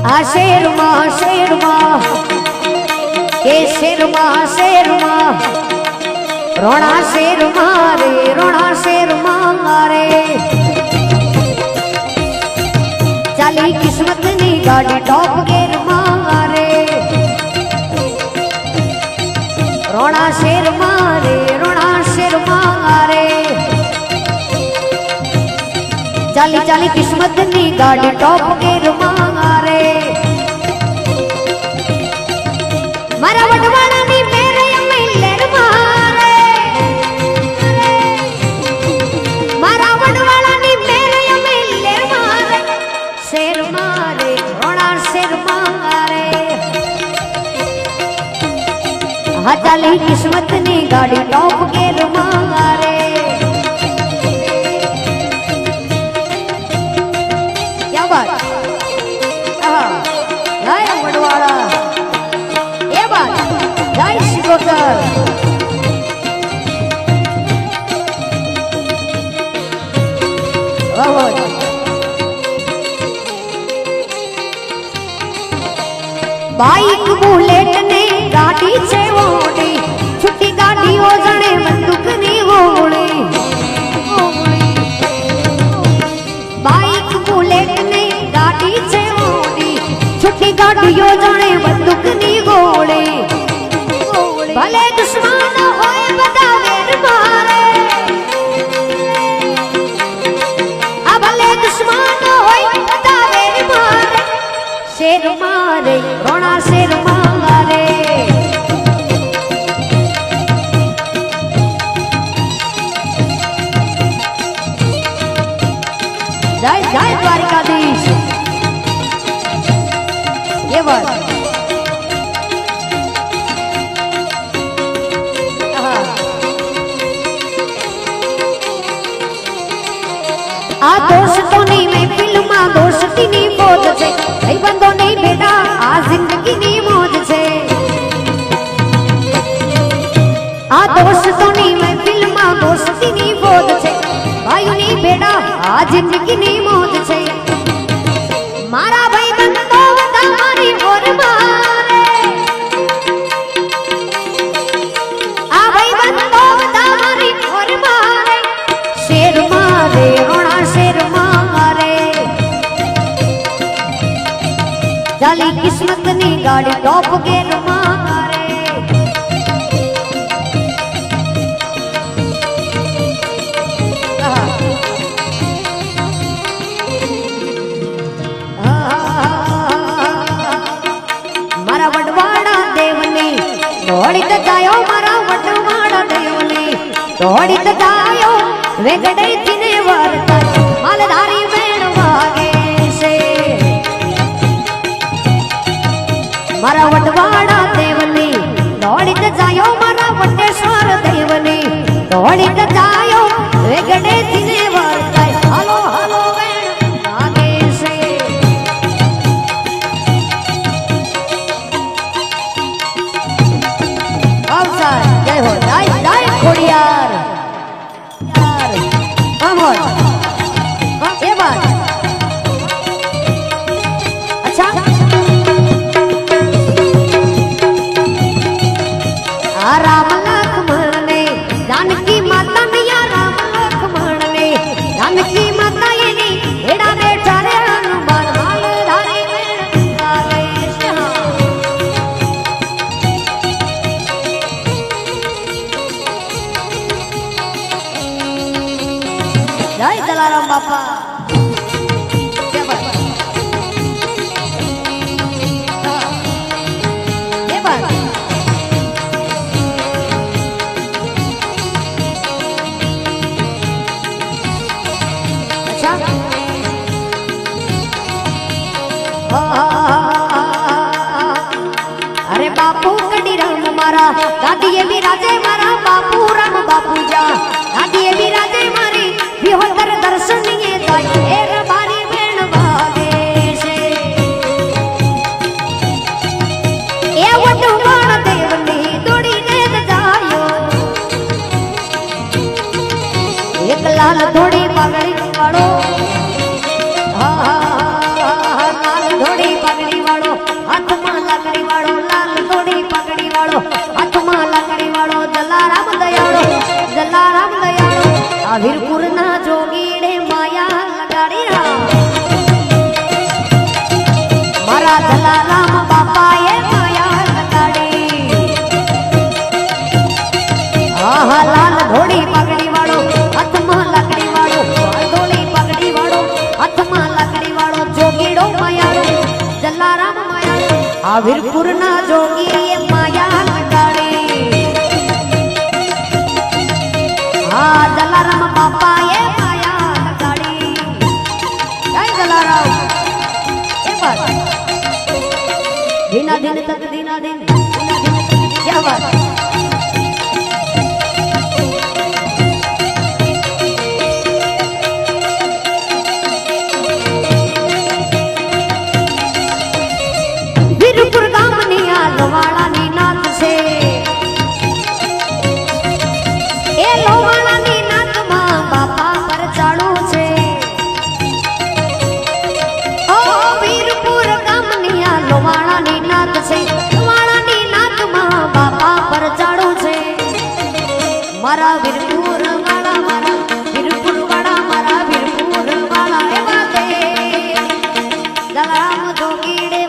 આ શેરમાં કે શેરમાં રોણા શેરમાં મારે ચાલી કિસ્મત ની ગાડી ટોપ ગેર મારે રોણા શેરમાં મારે ચાલી કિસ્મત ની ગાડી ટોપ ગેર મારે મારા વડવાળાની મેરે અમે લેર મારે મારા વડવાળાની મેરે અમે લેર મારે શેર મારે રોણા શેર મારે હા ચાલી કિસ્મત ની ગાડી ટોપ ગેર મારે ક્યાં બાત જય વડવાળા એ બાત જય શિકોતર बाइक बुलेट ने गाड़ी छे ओडी छुट्टी गाड़ी ओ जणे बंदूक नी गोली बाइक बुलेट ने गाड़ी छे ओडी छुट्टी गाड़ी ओ जणे बंदूक नी गोली भले दुश्मन होय बदा वेर मारे आ भले दुश्मन होय बदा वेर मारे शेर मारे रोना शेर मारे जय जय द्वारिकाधीश ये बात आ दोस्तों ने मैं फिल्म दोस्ती नी बोध छे भाई बंदो नहीं बेटा आ जिंदगी नी मौज छे आ दोस्तों ने मैं फिल्म दोस्ती नी बोध छे भाई नी बेटा आ जिंदगी नी मौज छे मारा भाई बंदो वदा मारी और मारे आ भाई बंदो वदा मारी और मारे शेर मारे रोना शेर मारे चाली किस्मत नी गाड़ी टॉप गेर मारे मारा वडवाड़ा देवनी दौड़ी तो जायो मारा वडवाड़ा देवनी दौड़ी तो जायो वेगड़े तिने वारता मालधारी बेण वागे से मारा वडवाड़ा देवनी दौड़ी तो जायो मारा वटेश्वर देवनी दौड़ी तो जायो वेगड़े तिने वारता हालो हालो बेण वागे से अवसर जय हो जय जय खोड़ियार ये बात अच्छा राम लक्ष्मण ने जानकी माता ने या राम लक्ष्मण ने जानकी माता ये नी एड़ा बेटा रे हनुमान मालधारी बेण वागे जय जलाराम बापा ये बात अच्छा अरे बापू कडी राम मारा दादी ये भी राजे मारा बापू राम बापू जा दादी ये भी राजे मारी विहोतर दर्शन ये दाई एर बारी बेण वागे से ए वडवाड़ा देवनी दौड़ी ने जायो एक लाल थोड़ी पगड़ी वाड़ो लाल थोड़ी पगड़ी જલારામ માયા આ વીરપુર ના જોગી એ માયા લગાડી આ જલારામ બાપા એ માયા લગાડી જય જલારામ એ બાત દિના દિન તક દિના દિન क्या बात વીરપુર ગામની આ લોવાળાની નાત છે એ લોવાળાની નાતમાં બાપા પર ચાડું છે ઓ વીરપુર ગામની આ લોવાળાની નાત છે લોવાળાની નાતમાં બાપા પર ચાડું છે મારા વીરપુર વાળા મારા વીરપુર વાળા મારા વીરપુર વાળા એ વાગે જલારામ જોગીડે